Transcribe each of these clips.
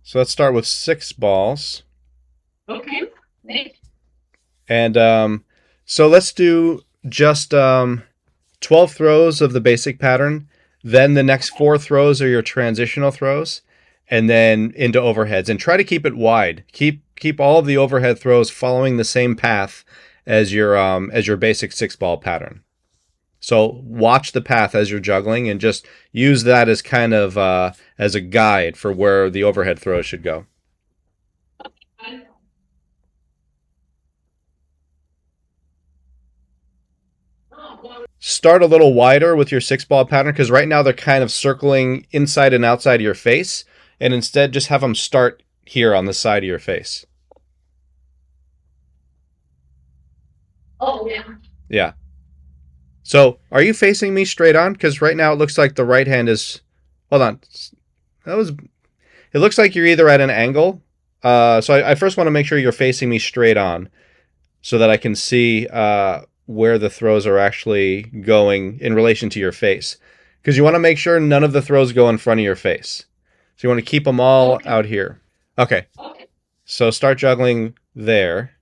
So let's start with 6 balls. Okay. Nice. And so let's do just 12 throws of the basic pattern. Then the next 4 throws are your transitional throws, and then into overheads. And try to keep it wide. Keep all of the overhead throws following the same path as your basic 6 ball pattern. So watch the path as you're juggling, and just use that as kind of as a guide for where the overhead throws should go. Start a little wider with your 6 ball pattern, because right now they're kind of circling inside and outside of your face, and instead just have them start here on the side of your face. Oh, yeah. Yeah. So are you facing me straight on? Because right now it looks like the right hand is. Hold on. That was. It looks like you're either at an angle. So I first want to make sure you're facing me straight on, so that I can see where the throws are actually going in relation to your face. Because you want to make sure none of the throws go in front of your face. So you want to keep them all Okay. out here. Okay, Okay. so start juggling there.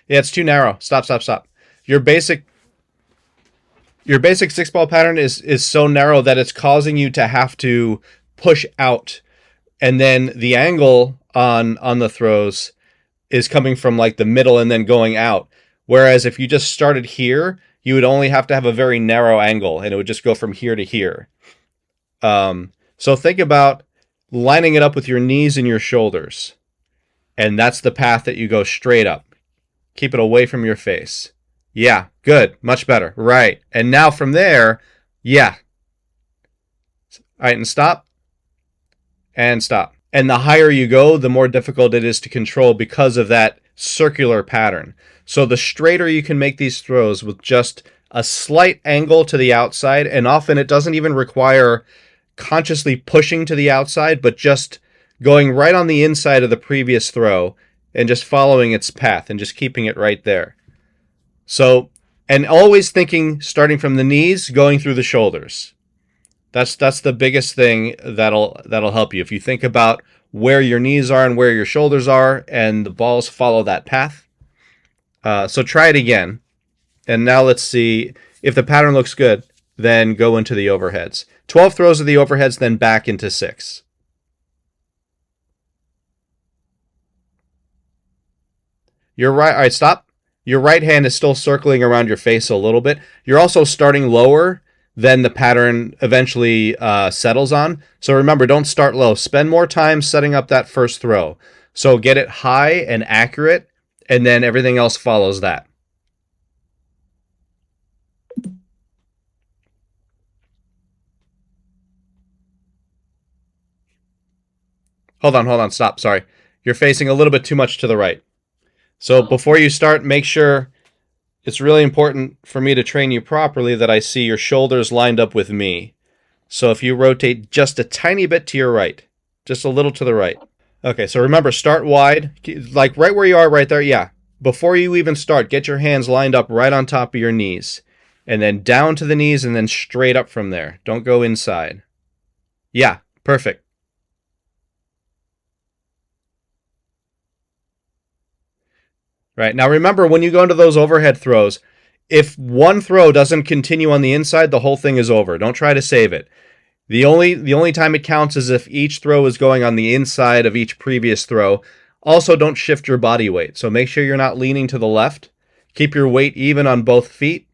Yeah, it's too narrow. Stop, stop, stop. Your basic your basic 6 ball pattern is so narrow that it's causing you to have to push out, and then the angle on the throws is coming from like the middle and then going out. Whereas if you just started here, you would only have to have a very narrow angle, and it would just go from here to here. So think about lining it up with your knees and your shoulders, and that's the path that you go straight up. Keep it away from your face. Yeah, good, much better. Right, and now from there, yeah. All right, and stop, and stop. And the higher you go, the more difficult it is to control because of that circular pattern. So the straighter you can make these throws with just a slight angle to the outside, and often it doesn't even require consciously pushing to the outside, but just going right on the inside of the previous throw and just following its path and just keeping it right there. So, and always thinking starting from the knees, going through the shoulders. That's the biggest thing that'll help you. If you think about where your knees are and where your shoulders are, and the balls follow that path. So try it again, and now let's see if the pattern looks good. Then go into the overheads. 12 throws of the overheads, then back into 6. Your right. All right, stop. Your right hand is still circling around your face a little bit. You're also starting lower than the pattern eventually settles on. So remember, don't start low. Spend more time setting up that first throw. So get it high and accurate, and then everything else follows that. Hold on, stop. Sorry. You're facing a little bit too much to the right. So Oh, before you start, make sure it's really important for me to train you properly that I see your shoulders lined up with me. So if you rotate just a tiny bit to your right, just a little to the right. Okay, so remember, start wide, like right where you are right there. Yeah. Before you even start, get your hands lined up right on top of your knees. And then down to the knees, and then straight up from there. Don't go inside. Yeah, perfect. Right. Now remember, when you go into those overhead throws, if one throw doesn't continue on the inside, the whole thing is over. Don't try to save it. The only time it counts is if each throw is going on the inside of each previous throw. Also, don't shift your body weight. So make sure you're not leaning to the left. Keep your weight even on both feet,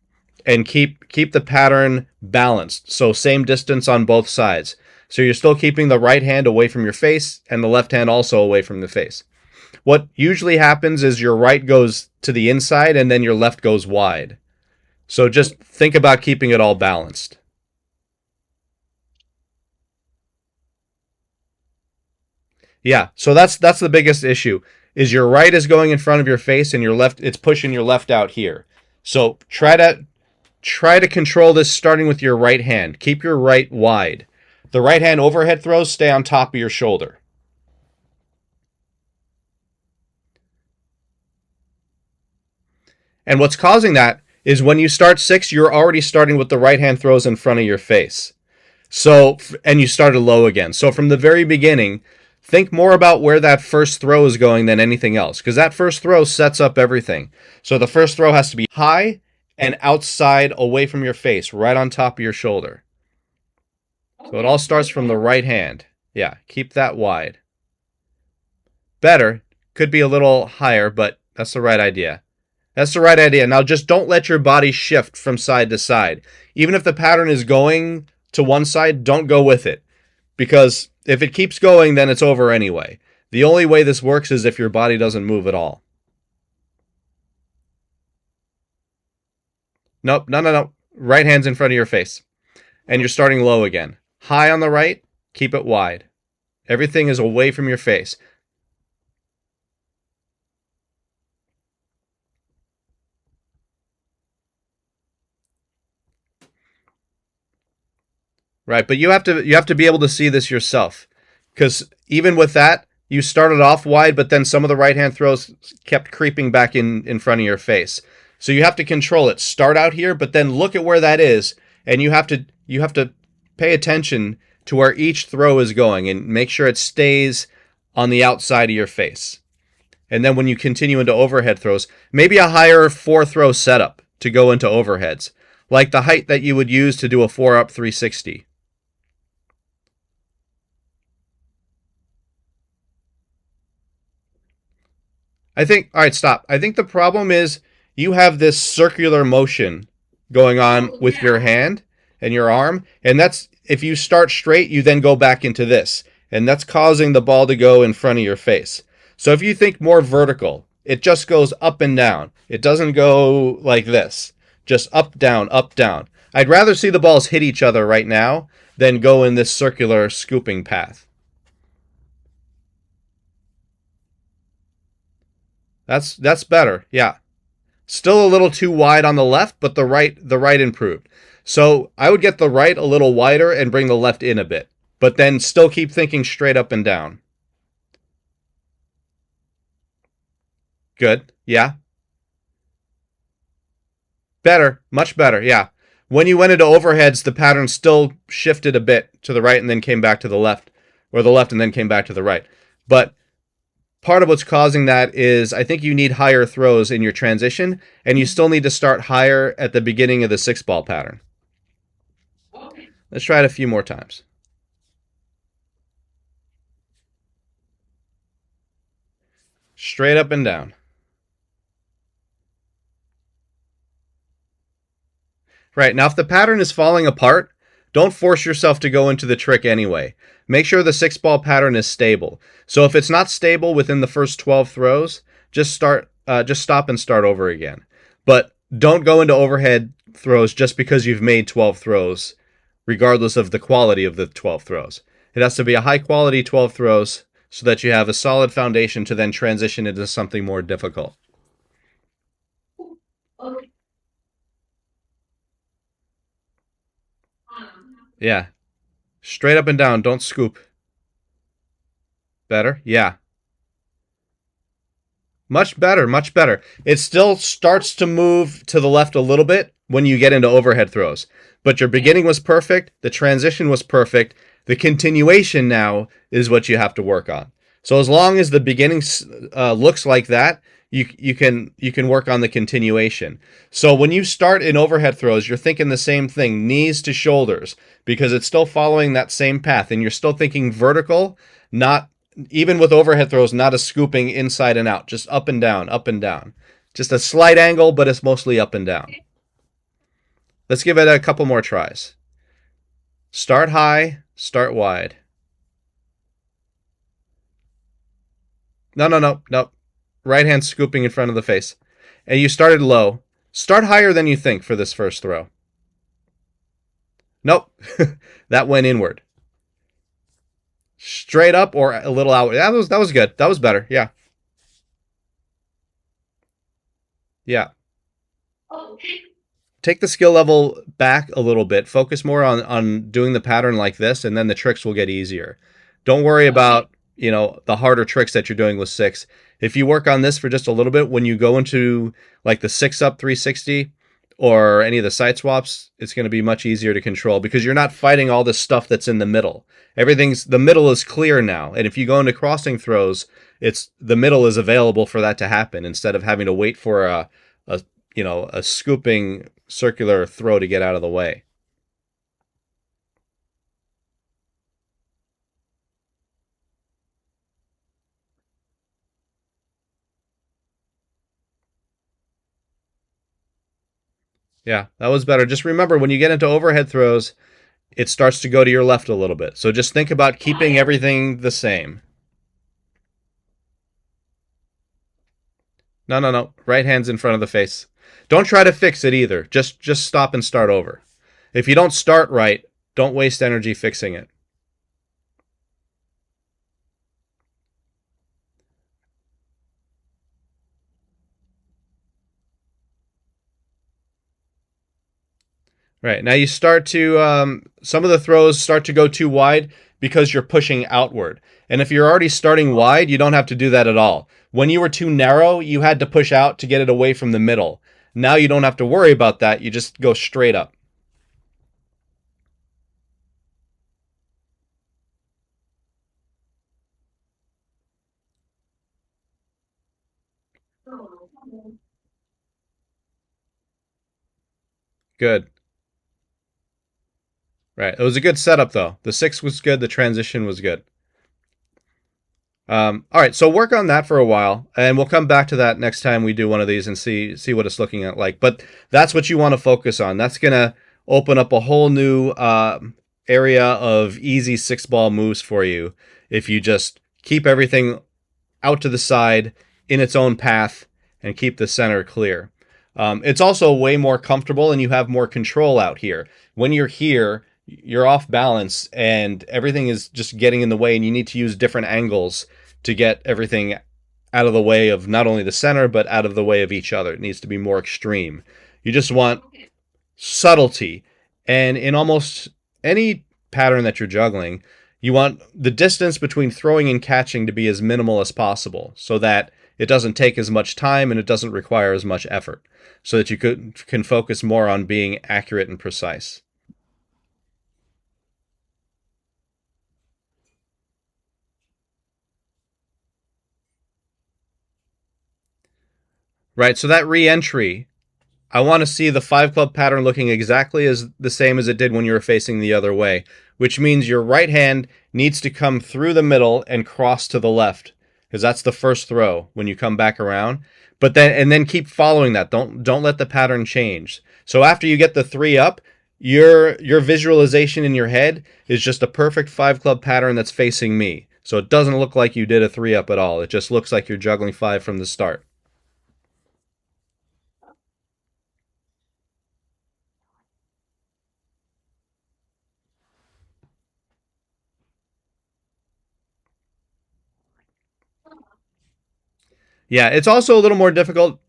and keep the pattern balanced. So same distance on both sides. So you're still keeping the right hand away from your face and the left hand also away from the face. What usually happens is your right goes to the inside and then your left goes wide. So just think about keeping it all balanced. Yeah, so that's the biggest issue is your right is going in front of your face, and your left it's pushing your left out here. So try to control this starting with your right hand. Keep your right wide. The right hand overhead throws stay on top of your shoulder. And what's causing that is when you start 6, you're already starting with the right hand throws in front of your face. So, and you started low again. So from the very beginning, think more about where that first throw is going than anything else, because that first throw sets up everything. So the first throw has to be high and outside away from your face, right on top of your shoulder. So it all starts from the right hand. Yeah, keep that wide. Better. Could be a little higher, but that's the right idea. That's the right idea. Now just don't let your body shift from side to side. Even if the pattern is going to one side, don't go with it. Because if it keeps going, then it's over anyway. The only way this works is if your body doesn't move at all. Nope, no. Right hand's in front of your face. And you're starting low again. High on the right, keep it wide. Everything is away from your face. Right, but you have to be able to see this yourself. Because even with that, you started off wide, but then some of the right hand throws kept creeping back in front of your face. So you have to control it. Start out here, but then look at where that is, and you have to pay attention to where each throw is going and make sure it stays on the outside of your face. And then when you continue into overhead throws, maybe a higher 4-throw setup to go into overheads, like the height that you would use to do a 4-up 360. All right, stop. I think the problem is you have this circular motion going on Oh, with your yeah. hand and your arm. And that's, if you start straight, you then go back into this. And that's causing the ball to go in front of your face. So if you think more vertical, it just goes up and down. It doesn't go like this, just up, down, up, down. I'd rather see the balls hit each other right now than go in this circular scooping path. That's better. Yeah. Still a little too wide on the left, but the right improved. So I would get the right a little wider and bring the left in a bit, but then still keep thinking straight up and down. Good. Yeah. Better. Much better. Yeah. When you went into overheads, the pattern still shifted a bit to the right and then came back to the left, or the left and then came back to the right. But part of what's causing that is I think you need higher throws in your transition, and you still need to start higher at the beginning of the 6-ball pattern. Okay. Let's try it a few more times. Straight up and down. Right, now if the pattern is falling apart, don't force yourself to go into the trick anyway. Make sure the 6-ball pattern is stable. So if it's not stable within the first 12 throws, just stop and start over again. But don't go into overhead throws just because you've made 12 throws, regardless of the quality of the 12 throws. It has to be a high quality 12 throws so that you have a solid foundation to then transition into something more difficult. Okay. Yeah. Straight up and down, don't scoop. Better? Yeah. Much better, much better. It still starts to move to the left a little bit when you get into overhead throws. But your beginning was perfect, the transition was perfect. The continuation now is what you have to work on. So as long as the beginning looks like that, you can work on the continuation. So when you start in overhead throws, you're thinking the same thing, knees to shoulders, because it's still following that same path, and you're still thinking vertical, not even with overhead throws, not a scooping inside and out, just up and down, up and down. Just a slight angle, but it's mostly up and down. Let's give it a couple more tries. Start high, start wide. No. Right hand scooping in front of the face. And you started low. Start higher than you think for this first throw. Nope. That went inward. Straight up or a little out. That was good. That was better. Yeah. Yeah. Okay. Take the skill level back a little bit. Focus more on doing the pattern like this, and then the tricks will get easier. Don't worry about the harder tricks that you're doing with 6. If you work on this for just a little bit, when you go into like the 6-up 360 or any of the side swaps, it's going to be much easier to control because you're not fighting all the stuff that's in the middle. Everything's the middle is clear now, and if you go into crossing throws, it's the middle is available for that to happen instead of having to wait for a a scooping circular throw to get out of the way. Yeah, that was better. Just remember when you get into overhead throws, it starts to go to your left a little bit. So just think about keeping everything the same. No, no, no. Right hand's in front of the face. Don't try to fix it either. Just stop and start over. If you don't start right, don't waste energy fixing it. Right. Now you start to some of the throws start to go too wide because you're pushing outward. And if you're already starting wide, you don't have to do that at all. When you were too narrow, you had to push out to get it away from the middle. Now you don't have to worry about that. You just go straight up. Good. Right. It was a good setup though. The 6 was good, the transition was good. All right, so work on that for a while, and we'll come back to that next time we do one of these and see what it's looking at like. But that's what you want to focus on. That's gonna open up a whole new area of easy 6 ball moves for you if you just keep everything out to the side in its own path and keep the center clear. It's also way more comfortable and you have more control out here. When you're here, you're off balance and everything is just getting in the way, and you need to use different angles to get everything out of the way of not only the center, but out of the way of each other. It needs to be more extreme. You just want subtlety. And in almost any pattern that you're juggling, you want the distance between throwing and catching to be as minimal as possible so that it doesn't take as much time and it doesn't require as much effort, so that you can focus more on being accurate and precise. Right, so that re-entry, I want to see the 5 club pattern looking exactly as the same as it did when you were facing the other way, which means your right hand needs to come through the middle and cross to the left, because that's the first throw when you come back around. But then keep following that. Don't let the pattern change. So after you get the 3 up, your visualization in your head is just a perfect 5 club pattern that's facing me. So it doesn't look like you did a 3 up at all. It just looks like you're juggling 5 from the start. Yeah, it's also a little more difficult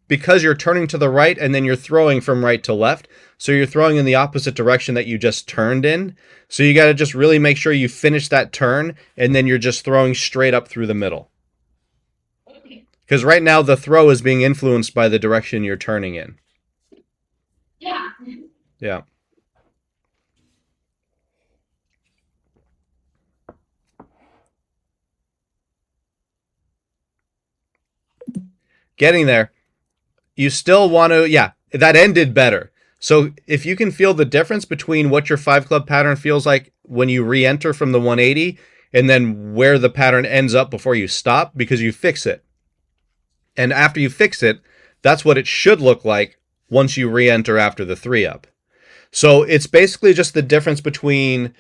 because you're turning to the right and then you're throwing from right to left. So you're throwing in the opposite direction that you just turned in. So you got to just really make sure you finish that turn and then you're just throwing straight up through the middle. Because right now the throw is being influenced by the direction you're turning in. Yeah. Yeah. Getting there. You still want to, yeah, that ended better. So if you can feel the difference between what your 5 club pattern feels like when you re-enter from the 180 and then where the pattern ends up before you stop, because you fix it. And after you fix it, that's what it should look like once you re-enter after the 3 up. So it's basically just the difference between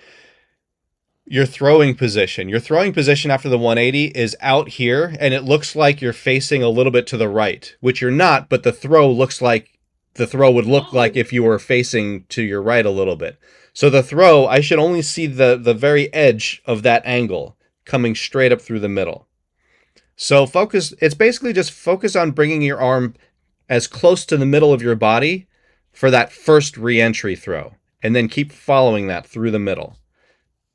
your throwing position. Your throwing position after the 180 is out here, and it looks like you're facing a little bit to the right, which you're not, but the throw looks like the throw would look like if you were facing to your right a little bit. So the throw, I should only see the very edge of that angle coming straight up through the middle. So focus, it's basically just focus on bringing your arm as close to the middle of your body for that first re-entry throw, and then keep following that through the middle.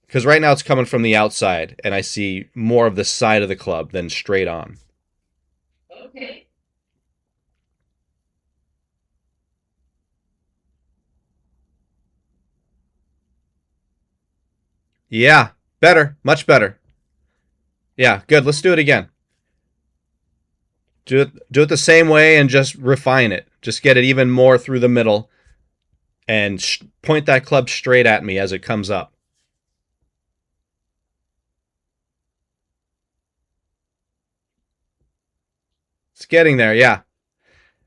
Because right now it's coming from the outside, and I see more of the side of the club than straight on. Okay. Yeah, better, much better. Yeah, good. Let's do it again. Do it the same way and just refine it. Just get it even more through the middle and point that club straight at me as it comes up. It's getting there, yeah.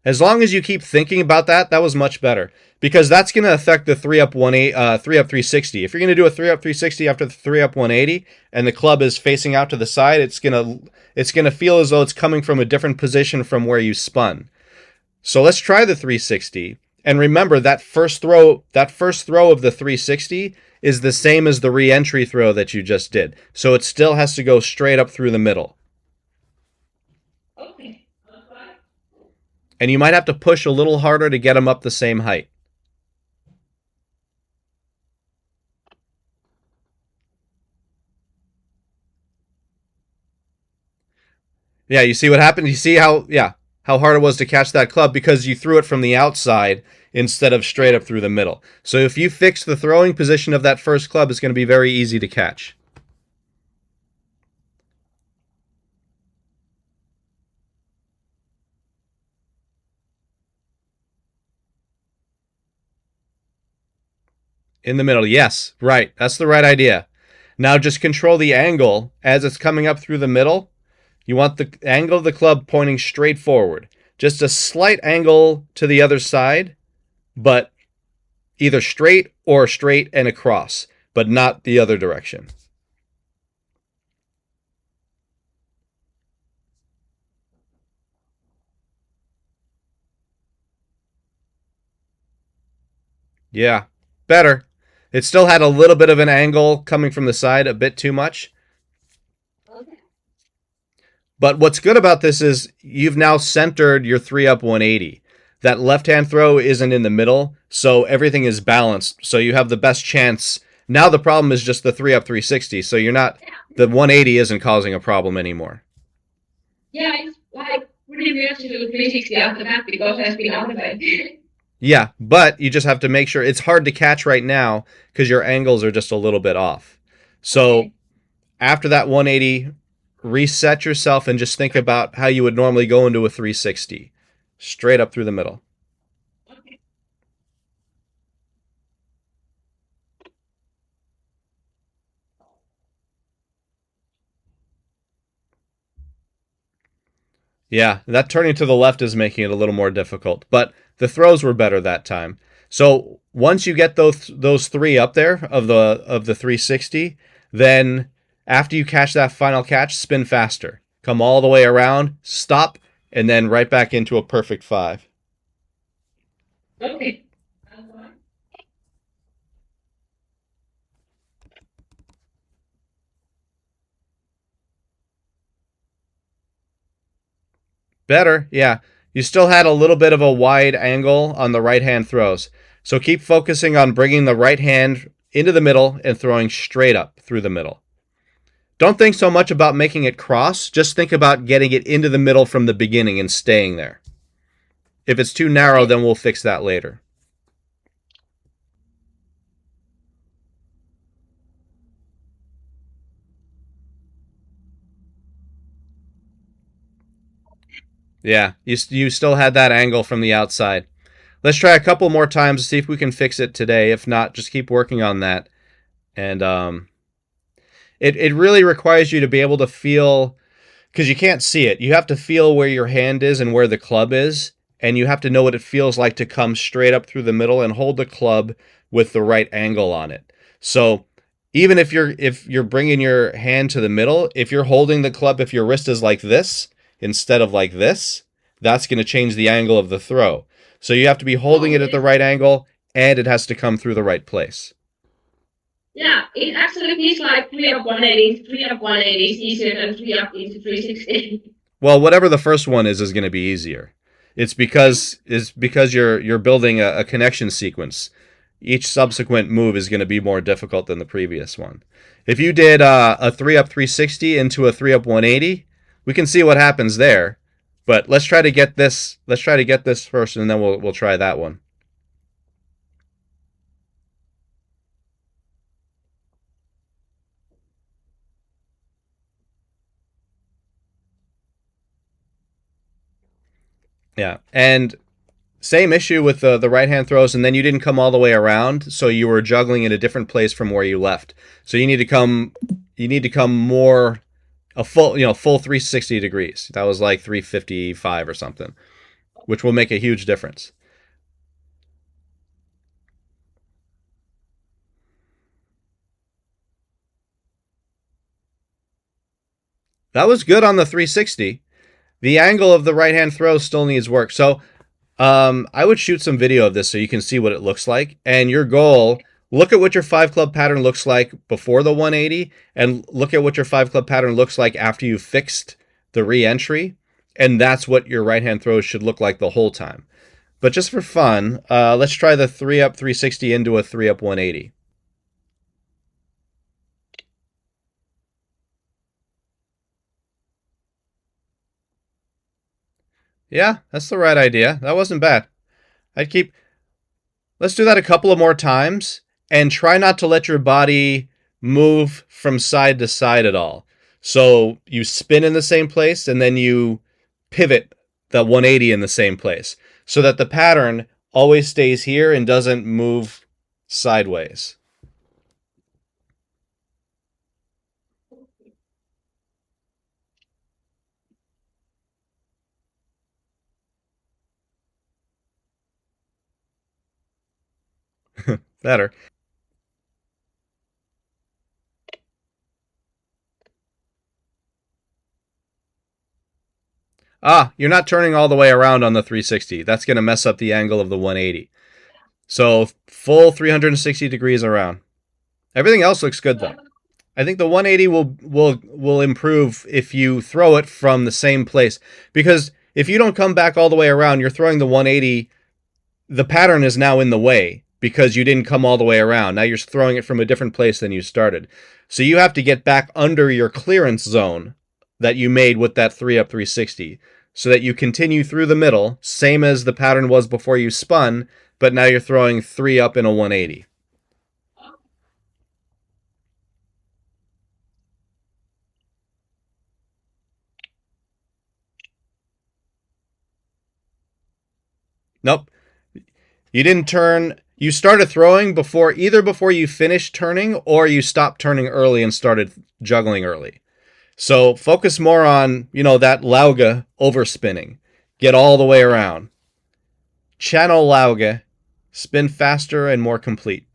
As long as you keep thinking about that, that was much better because that's going to affect the 3 up 360. If you're going to do a 3 up 360 after the 3 up 180 and the club is facing out to the side, it's going to feel as though it's coming from a different position from where you spun. So let's try the 360. And remember that first throw of the 360 is the same as the re-entry throw that you just did. So it still has to go straight up through the middle. Okay. And you might have to push a little harder to get them up the same height. Yeah, you see what happened? You see how hard it was to catch that club because you threw it from the outside instead of straight up through the middle. So if you fix the throwing position of that first club, it's going to be very easy to catch. In the middle, yes, right. That's the right idea. Now just control the angle as it's coming up through the middle. You want the angle of the club pointing straight forward. Just a slight angle to the other side, but either straight and across, but not the other direction. Yeah, better. It still had a little bit of an angle coming from the side, a bit too much. Okay. But what's good about this is you've now centered your 3 up 180. That left hand throw isn't in the middle, so everything is balanced. So you have the best chance. Now the problem is just the 3 up 360. So you're not, the 180 isn't causing a problem anymore. Yeah, it's like pretty weird to do 360 after that because I've been out of it. Yeah, but you just have to make sure it's hard to catch right now because your angles are just a little bit off. So Okay. after that 180, reset yourself and just think about how you would normally go into a 360, straight up through the middle. Okay. Yeah, that turning to the left is making it a little more difficult, but the throws were better that time. So once you get those three up there of the 360, then after you catch that final catch, spin faster. Come all the way around, stop, and then right back into a perfect five. Okay. Better, yeah. You still had a little bit of a wide angle on the right hand throws. So keep focusing on bringing the right hand into the middle and throwing straight up through the middle. Don't think so much about making it cross, just think about getting it into the middle from the beginning and staying there. If it's too narrow, Okay. then we'll fix that later. Yeah, you still had that angle from the outside. Let's try a couple more times to see if we can fix it today. If not, just keep working on that. And it really requires you to be able to feel because you can't see it. You have to feel where your hand is and where the club is, and you have to know what it feels like to come straight up through the middle and hold the club with the right angle on it. So even if you're bringing your hand to the middle, if you're holding the club, if your wrist is like this instead of like this, that's going to change the angle of the throw. So you have to be holding Oh, it at the right angle, and it has to come through the right place. yeah. It actually feels like 3 up 180. 3 up 180 is easier than 3 up into 360. Well, whatever the first one is going to be easier. It's because you're building a connection sequence. Each subsequent move is going to be more difficult than the previous one. If you did a 3 up 360 into a 3 up 180, we can see what happens there. But let's try to get this. Let's try to get this first, and then we'll try that one. Yeah. And same issue with the right hand throws, and then you didn't come all the way around, so you were juggling in a different place from where you left. So you need to come more a full 360 degrees. That was like 355 or something, which will make a huge difference. That was good on the 360. The angle of the right hand throw still needs work. So I would shoot some video of this so you can see what it looks like. And your goal, look at what your five club pattern looks like before the 180, and look at what your five club pattern looks like after you've fixed the re-entry. And that's what your right hand throws should look like the whole time. But just for fun, let's try the 3 up 360 into a 3 up 180. Yeah, that's the right idea. That wasn't bad. I'd keep Let's do that a couple of more times and try not to let your body move from side to side at all. So you spin in the same place and then you pivot the 180 in the same place so that the pattern always stays here and doesn't move sideways. Better. You're not turning all the way around on the 360. That's going to mess up the angle of the 180. So full 360 degrees around. Everything else looks good though. I think the 180 will improve if you throw it from the same place, because if you don't come back all the way around, you're throwing the 180. The pattern is now in the way because you didn't come all the way around. Now you're throwing it from a different place than you started. So you have to get back under your clearance zone that you made with that 3 up 360 so that you continue through the middle, same as the pattern was before you spun, but now you're throwing 3 up in a 180. Nope. You didn't turn. You started throwing before you finished turning, or you stopped turning early and started juggling early. So focus more on, that lauga overspinning. Get all the way around. Channel lauga. Spin faster and more complete.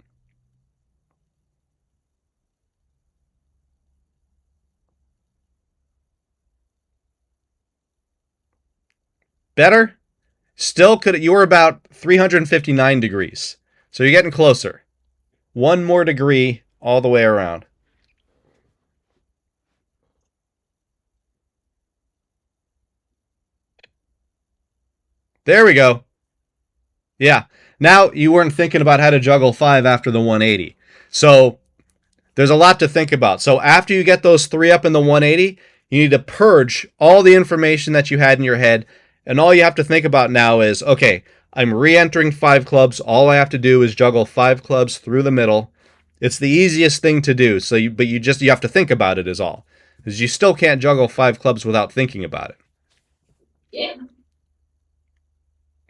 Better? Still could you were about 359 degrees. So you're getting closer. One more degree all the way around. There we go. Yeah. Now you weren't thinking about how to juggle 5 after the 180. So there's a lot to think about. So after you get those 3 up in the 180, you need to purge all the information that you had in your head. And all you have to think about now is, okay, I'm re-entering 5 clubs. All I have to do is juggle 5 clubs through the middle. It's the easiest thing to do. But you have to think about it is all. Because you still can't juggle 5 clubs without thinking about it. Yeah.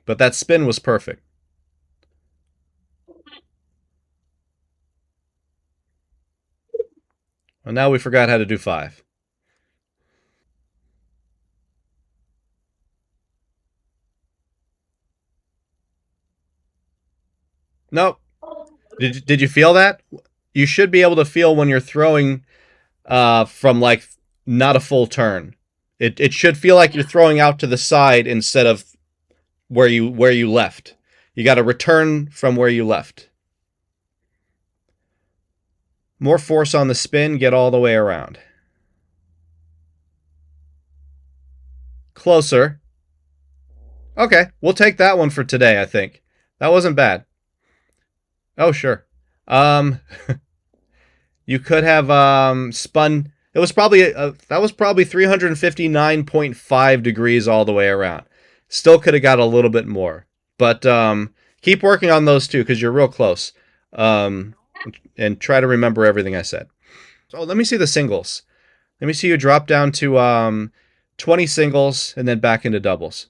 But that spin was perfect. And now we forgot how to do 5. Nope. Did you feel that? You should be able to feel when you're throwing from like not a full turn. It should feel like you're throwing out to the side instead of where you left. You got to return from where you left. More force on the spin, get all the way around. Closer. Okay, we'll take that one for today, I think. That wasn't bad. Oh, sure. Um you could have spun. It was probably that was probably 359.5 degrees all the way around. Still could have got a little bit more, but keep working on those two because you're real close. Um, and try to remember everything I said. So let me see the singles. Let me see you drop down to 20 singles and then back into doubles.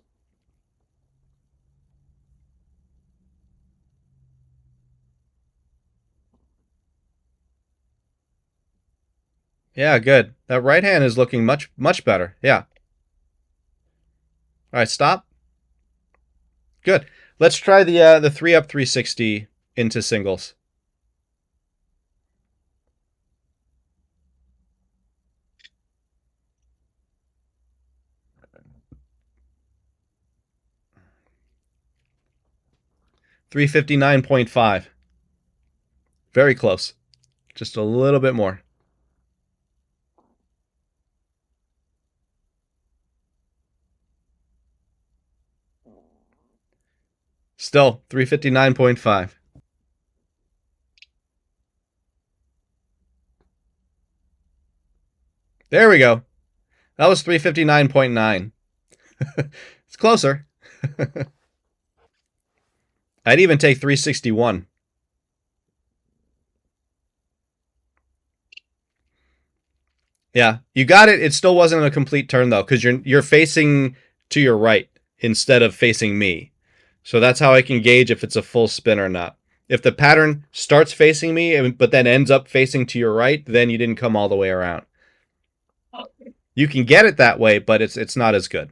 Yeah, good. That right hand is looking much better. Yeah. All right, stop. Good. Let's try the 3-up 360 into singles. $359.5. Very close. Just a little bit more. Still 359.5. There we go. That was 359.9. It's closer. I'd even take 361. Yeah, you got it. It still wasn't a complete turn though, because you're facing to your right instead of facing me. So that's how I can gauge if it's a full spin or not. If the pattern starts facing me, but then ends up facing to your right, then you didn't come all the way around. You can get it that way, but it's not as good.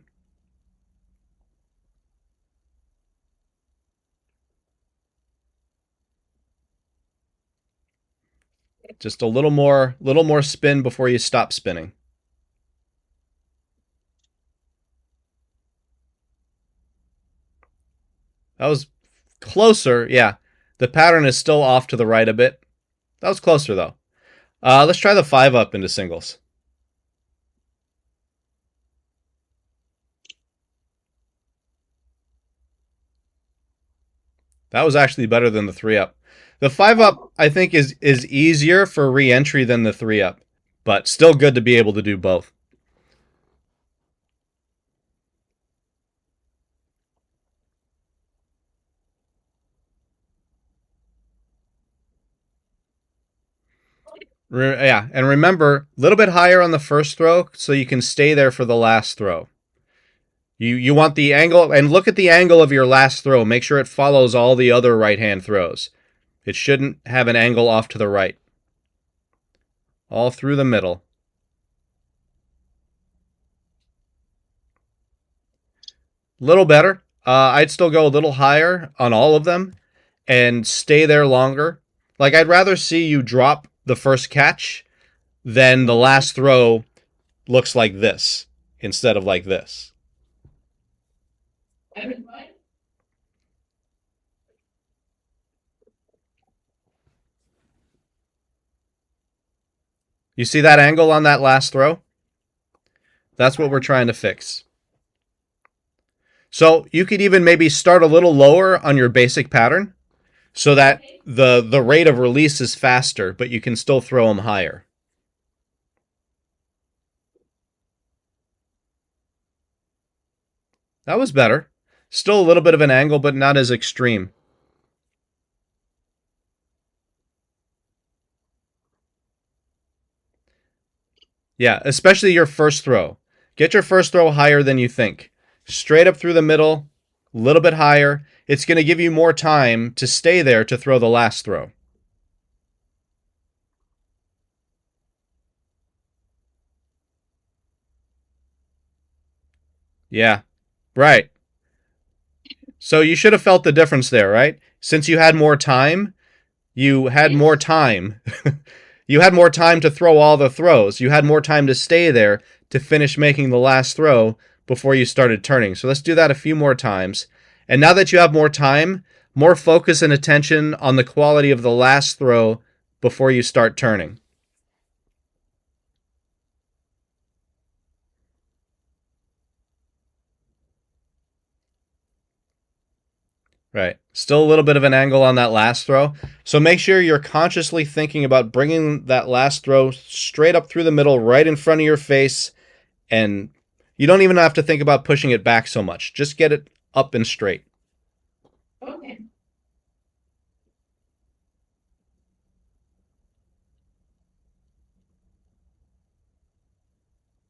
Just a little more spin before you stop spinning. That was closer. Yeah, the pattern is still off to the right a bit. That was closer though. Let's try the 5-up into singles. That was actually better than the 3-up. The 5-up, I think, is easier for re-entry than the 3-up, but still good to be able to do both. Yeah, and remember, a little bit higher on the first throw so you can stay there for the last throw. You want the angle, and look at the angle of your last throw. Make sure it follows all the other right-hand throws. It shouldn't have an angle off to the right. All through the middle. Little better. I'd still go a little higher on all of them and stay there longer. Like, I'd rather see you drop the first catch than the last throw looks like this instead of like this. You see that angle on that last throw? That's what we're trying to fix. So you could even maybe start a little lower on your basic pattern so that the rate of release is faster, but you can still throw them higher. That was better. Still a little bit of an angle, but not as extreme. Yeah, especially your first throw. Get your first throw higher than you think. Straight up through the middle, a little bit higher. It's going to give you more time to stay there to throw the last throw. Yeah, right. So you should have felt the difference there, right? Since you had more time, you had more time. You had more time to throw all the throws. You had more time to stay there to finish making the last throw before you started turning. So let's do that a few more times. And now that you have more time, more focus and attention on the quality of the last throw before you start turning. Right. Still a little bit of an angle on that last throw. So make sure you're consciously thinking about bringing that last throw straight up through the middle, right in front of your face. And you don't even have to think about pushing it back so much. Just get it up and straight. Okay.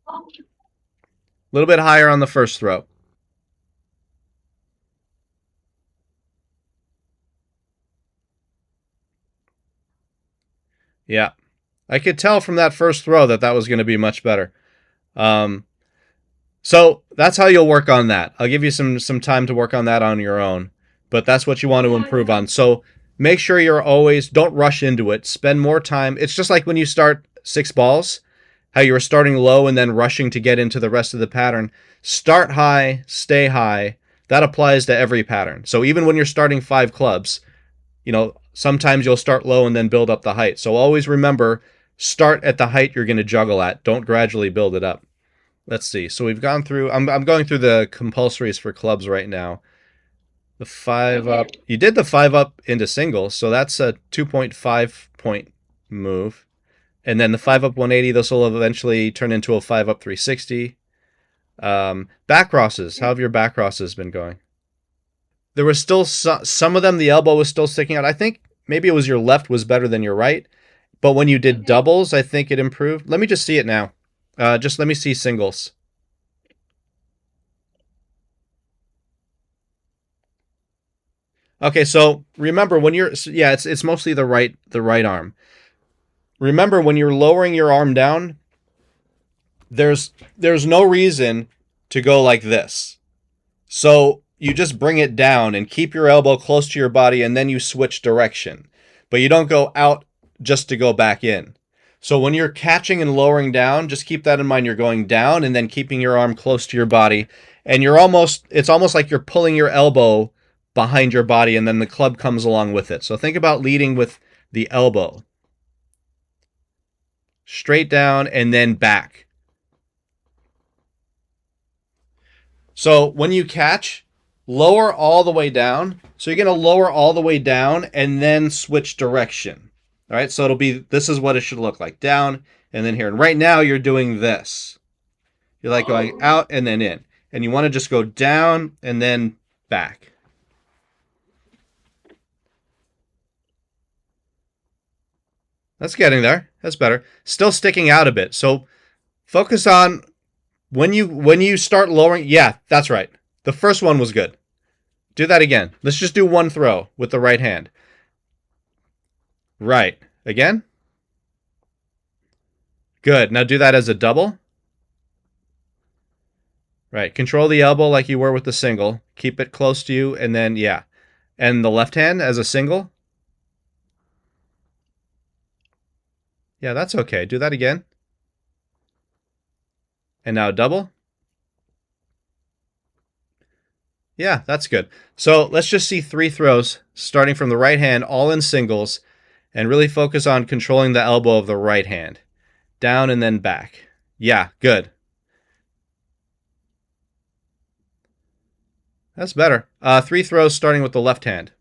A little bit higher on the first throw. Yeah. I could tell from that first throw that that was going to be much better. Um, so that's how you'll work on that. I'll give you some time to work on that on your own, but that's what you want to Yeah, improve yeah. on. So make sure you're always don't rush into it. Spend more time. It's just like when you start six balls, how you were starting low and then rushing to get into the rest of the pattern. Start high, stay high. That applies to every pattern. So even when you're starting five clubs, sometimes you'll start low and then build up the height. So always remember, start at the height you're going to juggle at. Don't gradually build it up. Let's see. So we've gone through. I'm going through the compulsories for clubs right now. The five Okay. up. You did the five up into singles, so that's a 2.5 point move. And then the five up 180. This will eventually turn into a five up 360. Backcrosses. How have your backcrosses been going? There was still some of them. The elbow was still sticking out. I think maybe it was your left was better than your right. But when you did Okay. doubles, I think it improved. Let me just see it now. Just let me see singles. Okay, so remember when you're yeah, it's mostly the right arm. Remember when you're lowering your arm down, there's no reason to go like this. So you just bring it down and keep your elbow close to your body and then you switch direction. But you don't go out just to go back in. So when you're catching and lowering down, just keep that in mind. You're going down and then keeping your arm close to your body. And it's almost like you're pulling your elbow behind your body and then the club comes along with it. So think about leading with the elbow straight down and then back. So when you catch, lower all the way down. So you're going to lower all the way down and then switch direction. All right. So this is what it should look like down and then here. And right now you're doing this. You're like going Oh. out and then in. And you want to just go down and then back. That's getting there. That's better. Still sticking out a bit. So focus on when you start lowering. Yeah, that's right. The first one was good. Do that again. Let's just do one throw with the right hand. Right. Again? Good. Now do that as a double. Right. Control the elbow like you were with the single. Keep it close to you, and then, yeah. And the left hand as a single. Yeah, that's okay. Do that again. And now double. Yeah, that's good. So let's just see three throws starting from the right hand, all in singles, and really focus on controlling the elbow of the right hand. Down and then back. Yeah, good. That's better. Three throws starting with the left hand.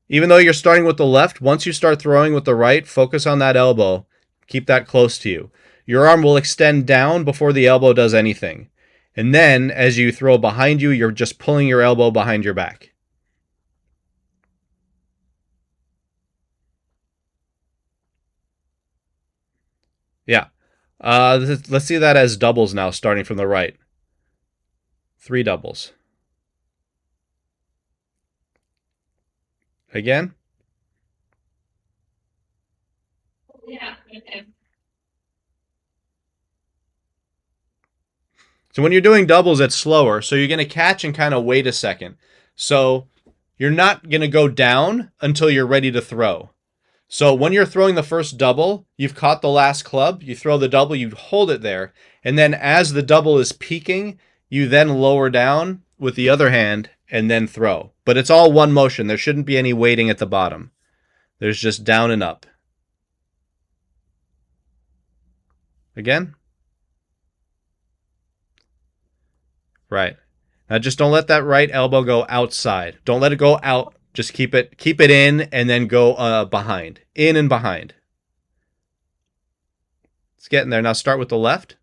Even though you're starting with the left, once you start throwing with the right, focus on that elbow. Keep that close to you. Your arm will extend down before the elbow does anything. And then, as you throw behind you, you're just pulling your elbow behind your back. Yeah. Let's see that as doubles now, starting from the right. Three doubles. Again. Yeah. Okay. So when you're doing doubles, it's slower. So you're going to catch and kind of wait a second. So you're not going to go down until you're ready to throw. So when you're throwing the first double, you've caught the last club, you throw the double, you hold it there, and then as the double is peaking, you then lower down with the other hand and then throw. But it's all one motion. There shouldn't be any waiting at the bottom. There's just down and up. Again? Right. Now just don't let that right elbow go outside. Don't let it go out. Just keep it in and then go behind. In and behind. It's getting there. Now start with the left.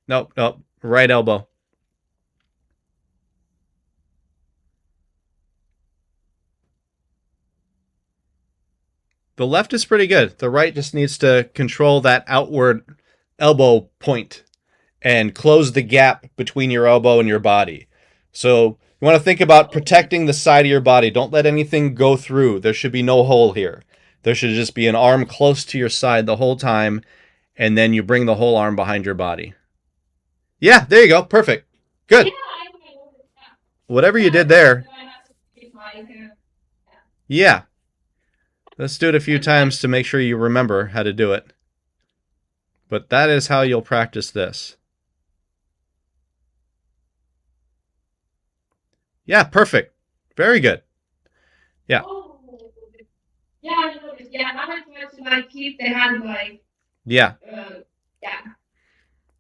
Nope, nope. Right elbow. The left is pretty good. The right just needs to control that outward elbow point and close the gap between your elbow and your body. So you You want to think about protecting the side of your body. Don't let anything go through. There should be no hole here. There should just be an arm close to your side the whole time, and then you bring the whole arm behind your body. Yeah, there you go. Perfect. Yeah, Good. I know. Whatever you Yeah, did there. I have to keep my hair. Yeah. Let's do it a few times to make sure you remember how to do it. But that is how you'll practice this. Yeah, perfect. Very good. Yeah. Oh, yeah, I noticed. Yeah, now I try to like keep the hand like, Yeah. yeah.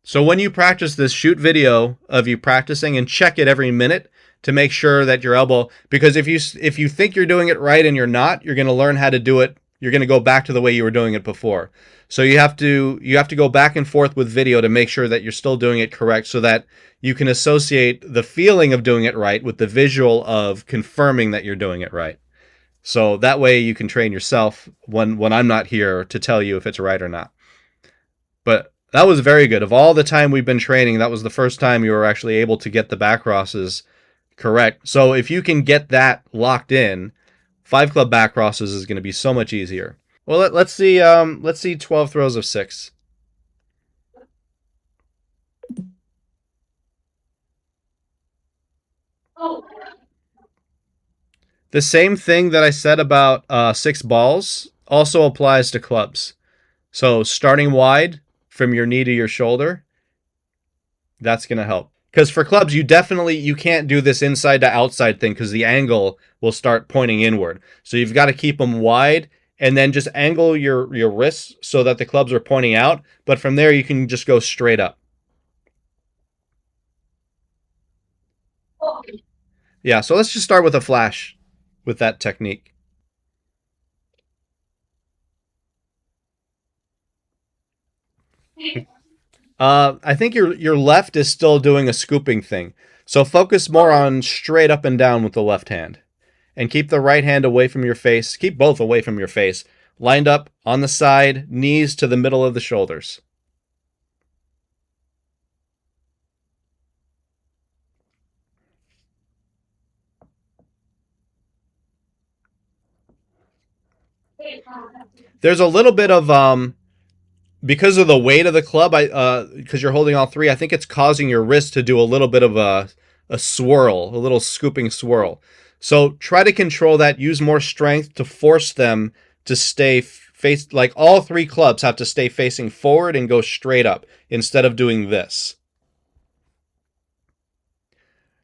So when you practice this, shoot video of you practicing and check it every minute to make sure that your elbow, because if you think you're doing it right and you're not, you're going to learn how to do it. You're going to go back to the way you were doing it before. So you have to go back and forth with video to make sure that you're still doing it correct, so that you can associate the feeling of doing it right with the visual of confirming that you're doing it right. So that way you can train yourself when I'm not here to tell you if it's right or not. But that was very good. Of all the time we've been training, that was the first time you were actually able to get the backcrosses correct. So if you can get that locked in, 5 club backcrosses is going to be so much easier. Well, let's see. Let's see 12 throws of 6. Oh, The same thing that I said about 6 balls also applies to clubs. So starting wide from your knee to your shoulder, that's going to help. Because for clubs, you can't do this inside to outside thing because the angle will start pointing inward. So you've got to keep them wide and then just angle your wrists so that the clubs are pointing out. But from there, you can just go straight up. oh. Yeah, so let's just start with a flash with that technique. I think your left is still doing a scooping thing. So focus more on straight up and down with the left hand. And keep the right hand away from your face. Keep both away from your face. Lined up on the side, knees to the middle of the shoulders. There's a little bit of because of the weight of the club, because you're holding all 3, I think it's causing your wrist to do a little bit of a swirl, a little scooping swirl. So try to control that. Use more strength to force them to stay face, like all 3 clubs have to stay facing forward and go straight up instead of doing this.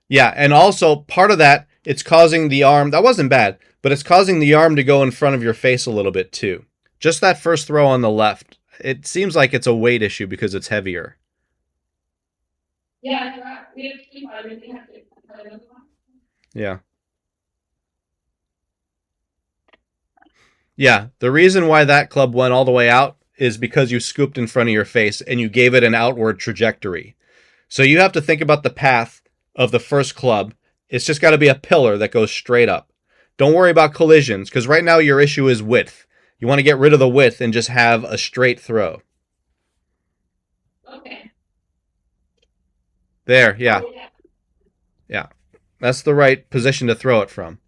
Yeah, and also part of that, it's causing the arm, that wasn't bad, but it's causing the arm to go in front of your face a little bit too. Just that first throw on the left, it seems like it's a weight issue because it's heavier. Yeah, we have to keep everything. Yeah. Yeah, the reason why that club went all the way out is because you scooped in front of your face and you gave it an outward trajectory. So you have to think about the path of the first club. It's just got to be a pillar that goes straight up. Don't worry about collisions, because right now your issue is width. You want to get rid of the width and just have a straight throw. Okay. There, yeah. Oh, yeah. Yeah. That's the right position to throw it from.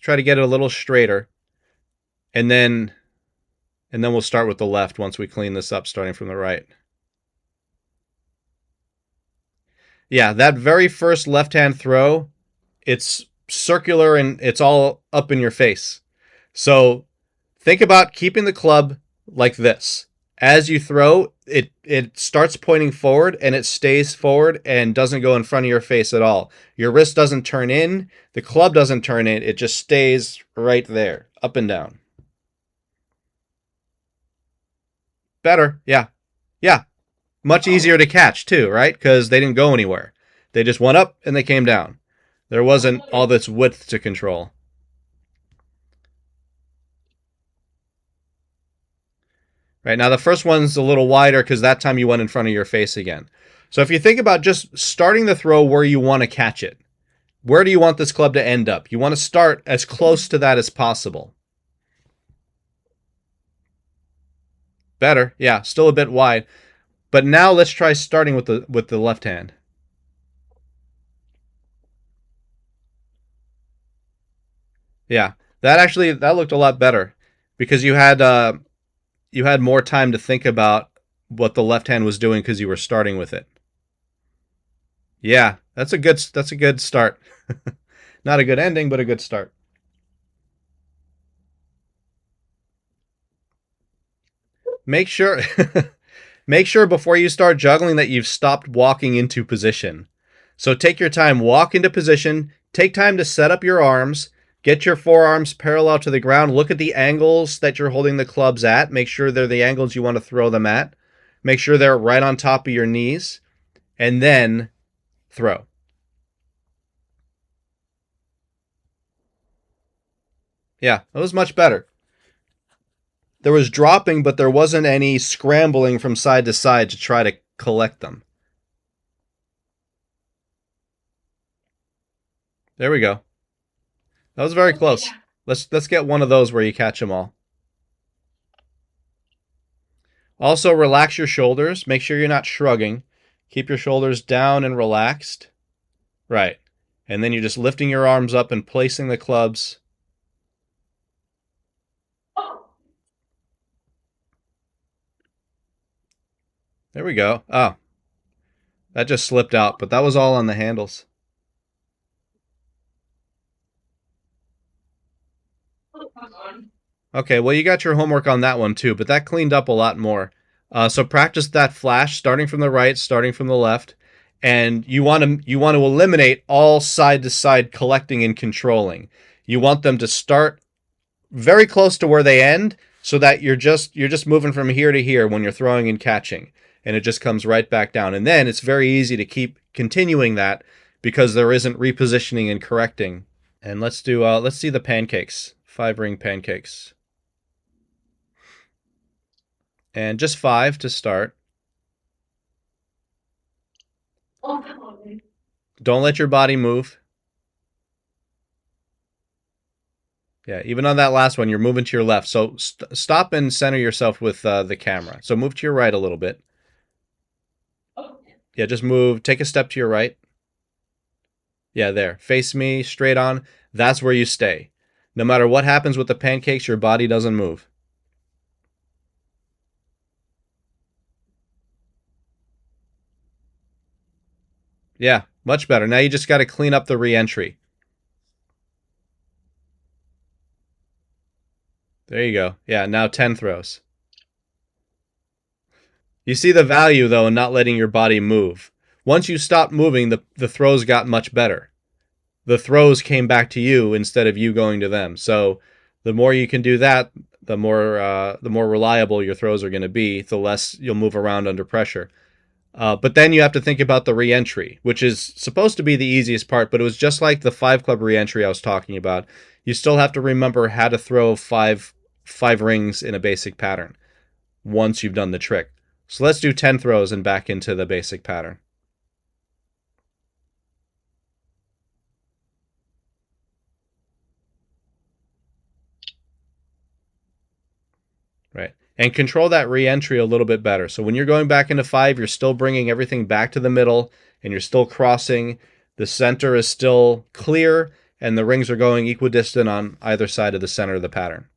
Try to get it a little straighter. And then we'll start with the left once we clean this up, starting from the right. Yeah, that very first left-hand throw, it's circular and it's all up in your face. So think about keeping the club like this. As you throw, it starts pointing forward and it stays forward and doesn't go in front of your face at all. Your wrist doesn't turn in, the club doesn't turn in, it just stays right there, up and down. Better, yeah. Yeah, much easier to catch too, right? Because they didn't go anywhere. They just went up and they came down. There wasn't all this width to control. Right, now the first one's a little wider because that time you went in front of your face again. So if you think about just starting the throw where you want to catch it, where do you want this club to end up? You want to start as close to that as possible. Better, yeah, still a bit wide. But now let's try starting with the left hand. Yeah, that looked a lot better because you had more time to think about what the left hand was doing because you were starting with it. Yeah, that's a good start. Not a good ending, but a good start. Make sure make sure before you start juggling that you've stopped walking into position. So take your time, walk into position, take time to set up your arms, get your forearms parallel to the ground, look at the angles that you're holding the clubs at, make sure they're the angles you want to throw them at. Make sure they're right on top of your knees, and then throw. Yeah, that was much better. There was dropping, but there wasn't any scrambling from side to side to try to collect them. There we go. That was very Okay, close. yeah. Let's get one of those where you catch them all. Also, relax your shoulders. Make sure you're not shrugging. Keep your shoulders down and relaxed. Right. And then you're just lifting your arms up and placing the clubs. Oh, There we go. Oh, that just slipped out, but that was all on the handles. come on. Okay, well, you got your homework on that one too, but that cleaned up a lot more. So practice that flash, starting from the right, starting from the left, and you want to eliminate all side to side collecting and controlling. You want them to start very close to where they end, so that you're just moving from here to here when you're throwing and catching, and it just comes right back down. And then it's very easy to keep continuing that because there isn't repositioning and correcting. And let's see the pancakes, 5 ring pancakes. And just 5 to start. Oh, come on. Don't let your body move. Yeah, even on that last one, you're moving to your left. So stop and center yourself with the camera. So move to your right a little bit. Oh, Yeah, just move. Take a step to your right. Yeah, there. Face me, straight on. That's where you stay. No matter what happens with the pancakes, your body doesn't move. Yeah, much better. Now you just got to clean up the re-entry. There you go. Yeah, now 10 throws. You see the value, though, in not letting your body move. Once you stopped moving, the throws got much better. The throws came back to you instead of you going to them. So the more you can do that, the more reliable your throws are going to be. The less you'll move around under pressure. But then you have to think about the reentry, which is supposed to be the easiest part, but it was just like the 5 club reentry I was talking about. You still have to remember how to throw five rings in a basic pattern once you've done the trick. So let's do 10 throws and back into the basic pattern. Right. And control that re-entry a little bit better. So when you're going back into 5, you're still bringing everything back to the middle and you're still crossing. The center is still clear and the rings are going equidistant on either side of the center of the pattern.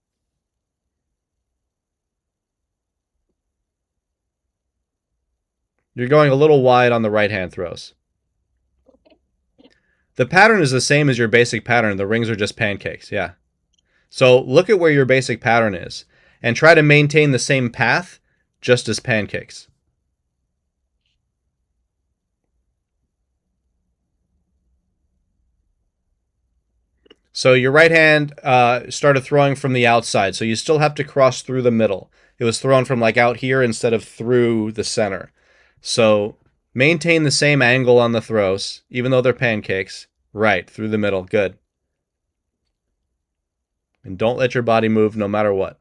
You're going a little wide on the right hand throws. The pattern is the same as your basic pattern. The rings are just pancakes. Yeah. So look at where your basic pattern is and try to maintain the same path just as pancakes. So your right hand started throwing from the outside, so you still have to cross through the middle. It was thrown from like out here instead of through the center. So maintain the same angle on the throws, even though they're pancakes. Right, through the middle. Good. And don't let your body move no matter what.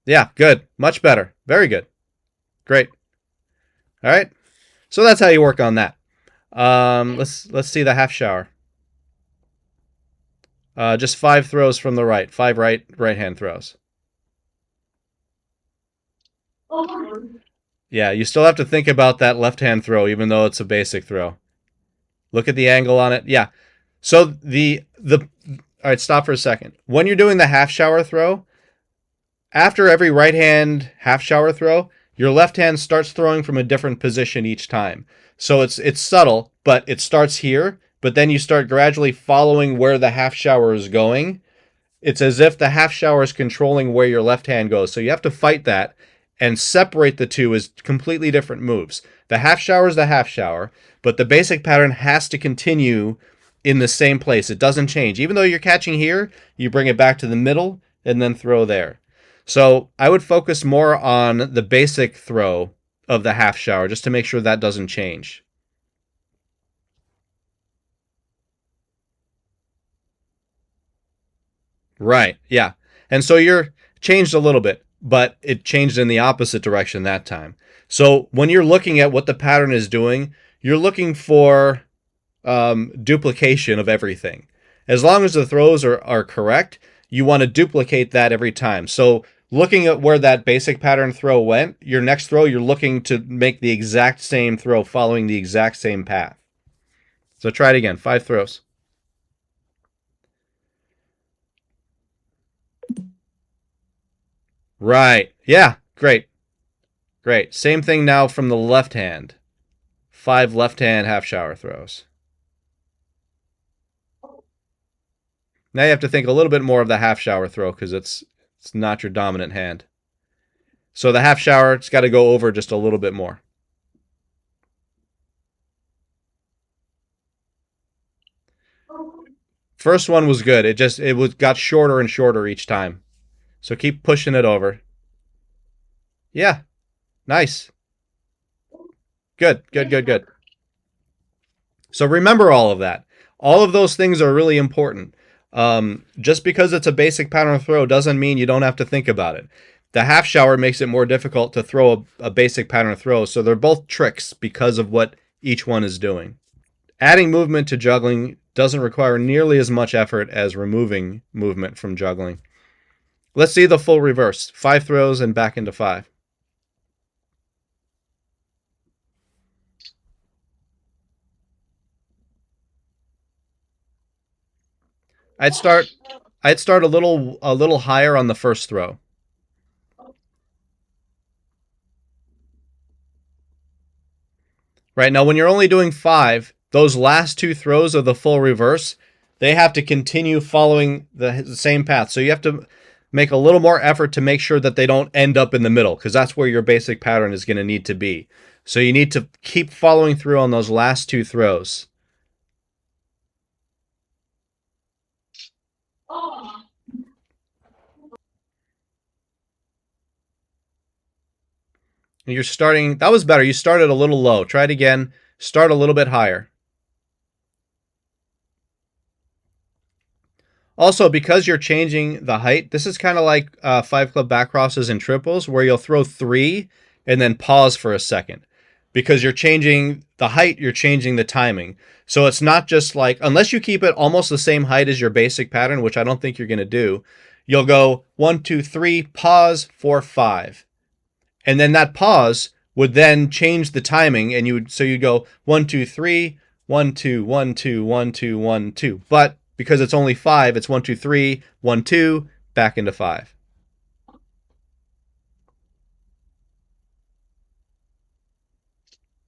Yeah, good. Much better. Very good. Great. All right. So that's how you work on that. Let's see the half shower. Just 5 throws from the right. 5 right hand throws. Yeah, you still have to think about that left-hand throw, even though it's a basic throw. Look at the angle on it. Yeah. So the all right, stop for a second. When you're doing the half shower throw, after every right hand half shower throw, your left hand starts throwing from a different position each time. So it's subtle, but it starts here, but then you start gradually following where the half shower is going. It's as if the half shower is controlling where your left hand goes. So you have to fight that and separate the two as completely different moves. The half shower is the half shower, but the basic pattern has to continue in the same place. It doesn't change. Even though you're catching here, you bring it back to the middle and then throw there. So I would focus more on the basic throw of the half shower just to make sure that doesn't change. Right. Yeah. And so you're changed a little bit, but it changed in the opposite direction that time. So when you're looking at what the pattern is doing, you're looking for duplication of everything. As long as the throws are correct, you want to duplicate that every time. So looking at where that basic pattern throw went, your next throw, you're looking to make the exact same throw following the exact same path. So try it again. 5 throws. Right. Yeah. Great. Great. Same thing now from the left hand. 5 left hand half shower throws. Now you have to think a little bit more of the half shower throw because it's not your dominant hand. So the half shower, it's got to go over just a little bit more. First one was good. It got shorter and shorter each time. So keep pushing it over. Yeah, nice. Good, good, good, good. So remember all of that. All of those things are really important. Just because it's a basic pattern throw doesn't mean you don't have to think about it. The half shower makes it more difficult to throw a basic pattern throw, so they're both tricks because of what each one is doing. Adding movement to juggling doesn't require nearly as much effort as removing movement from juggling. Let's see the full reverse. 5 throws and back into 5. I'd start I'd start a little higher on the first throw. Right now when you're only doing 5, those last 2 throws of the full reverse, they have to continue following the same path. So you have to make a little more effort to make sure that they don't end up in the middle because that's where your basic pattern is going to need to be. So you need to keep following through on those last 2 throws. You're starting, that was better. You started a little low. Try it again. Start a little bit higher. Also, because you're changing the height, this is kind of like 5 club backcrosses and triples where you'll throw 3 and then pause for a second. Because you're changing the height, you're changing the timing. So it's not just like, unless you keep it almost the same height as your basic pattern, which I don't think you're going to do, you'll go 1, 2, 3, pause, 4, 5. And then that pause would then change the timing, and you'd go 1, 2, 3, 1, 2, 1, 2, 1, 2, 1, 2. But because it's only 5, it's 1, 2, 3, 1, 2, back into 5.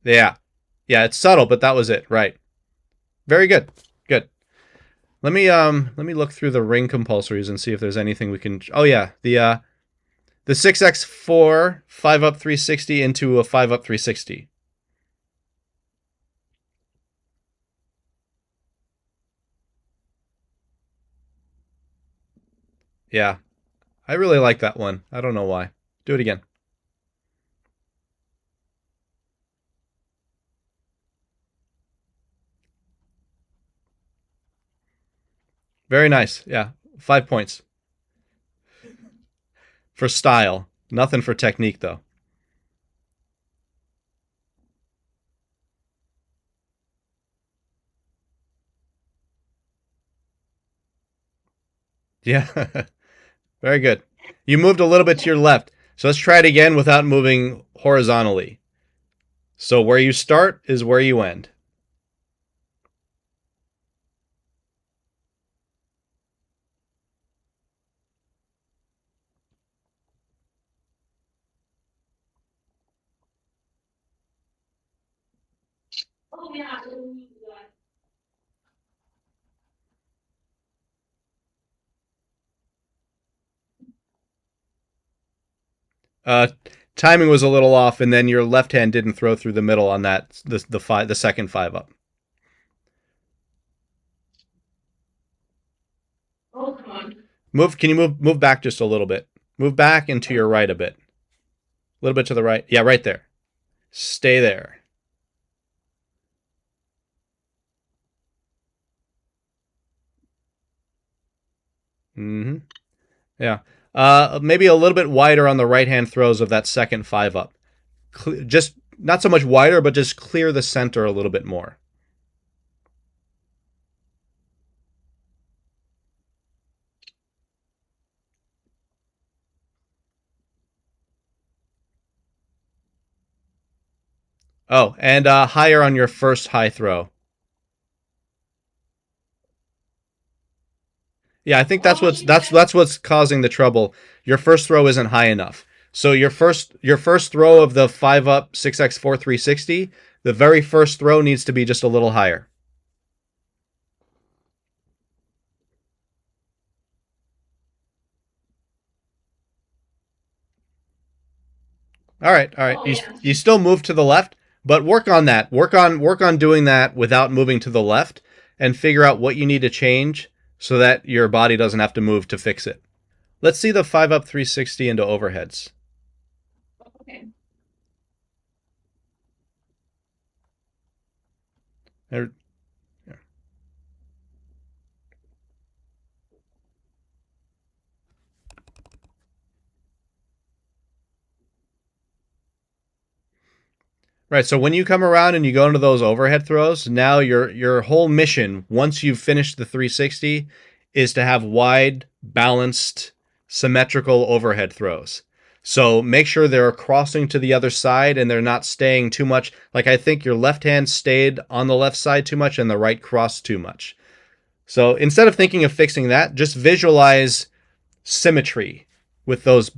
Yeah. Yeah, it's subtle, but that was it. Right. Very good. Good. Let me look through the ring compulsories and see if there's anything we can. Oh yeah, the 6x4 5 up 360 into a 5 up 360. Yeah, I really like that one. I don't know why. Do it again. Very nice. Yeah, 5 points for style. Nothing for technique though. Yeah, very good. You moved a little bit to your left. So let's try it again without moving horizontally. So where you start is where you end. Oh yeah. Uh, Timing was a little off, and then your left hand didn't throw through the middle on that the second 5-up. Oh come on. Move. Can you move back just a little bit? Move back and to your right a bit. A little bit to the right. Yeah, right there. Stay there. Mm-hmm. Yeah. Maybe a little bit wider on the right hand throws of that second 5-up. Just not so much wider, but just clear the center a little bit more. Oh, and higher on your first high throw. Yeah, I think Oh that's what's causing the trouble. Your first throw isn't high enough. So your first throw of the 5-up 6x4 360, the very first throw needs to be just a little higher. All right, all right. oh You yes. still move to the left, but work on that. Work on doing that without moving to the left, and figure out what you need to change so that your body doesn't have to move to fix it. Let's see the 5-up 360 into overheads. Okay. There- Right. So when you come around and you go into those overhead throws, now your whole mission, once you've finished the 360, is to have wide, balanced, symmetrical overhead throws. So make sure they're crossing to the other side and they're not staying too much. Like I think your left hand stayed on the left side too much and the right crossed too much. So instead of thinking of fixing that, just visualize symmetry with those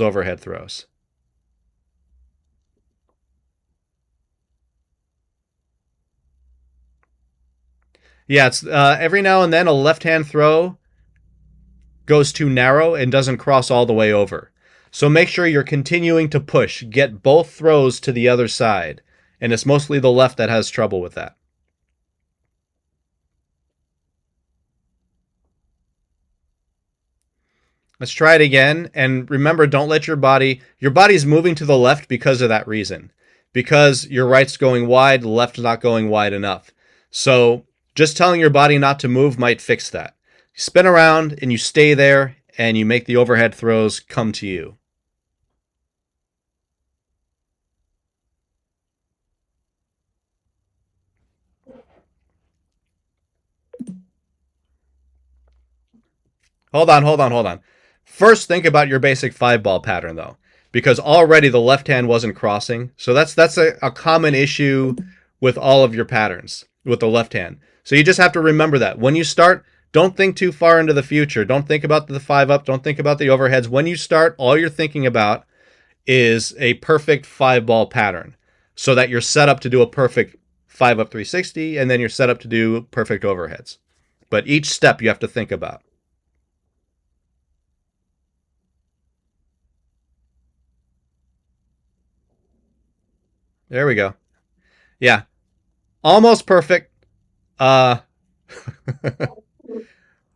overhead throws. Yeah, it's every now and then a left hand throw goes too narrow and doesn't cross all the way over. So make sure you're continuing to push, get both throws to the other side. And it's mostly the left that has trouble with that. Let's try it again. And remember, don't let your body's moving to the left because of that reason. Because your right's going wide, the left's not going wide enough. So just telling your body not to move might fix that. You spin around and you stay there and you make the overhead throws come to you. Hold on. First, think about your basic 5-ball pattern, though, because already the left hand wasn't crossing. So that's a common issue with all of your patterns with the left hand. So you just have to remember that. When you start, don't think too far into the future. Don't think about the 5-up. Don't think about the overheads. When you start, all you're thinking about is a perfect 5-ball pattern so that you're set up to do a perfect 5-up 360, and then you're set up to do perfect overheads. But each step you have to think about. There we go. Yeah, almost perfect. Uh,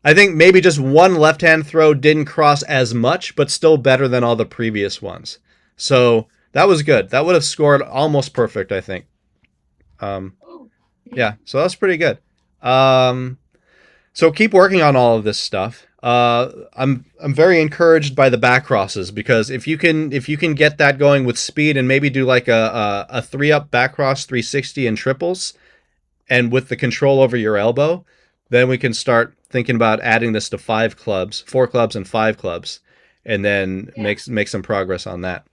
I think maybe just one left hand throw didn't cross as much, but still better than all the previous ones. So that was good. That would have scored almost perfect, I think. Um, Oh. yeah, so that's pretty good. Um, so keep working on all of this stuff. I'm very encouraged by the back crosses because if you can get that going with speed and maybe do like a 3-up back cross 360 in triples, and with the control over your elbow, then we can start thinking about adding this to 5 clubs, 4 clubs, and 5 clubs. and then Yeah. make some progress on that.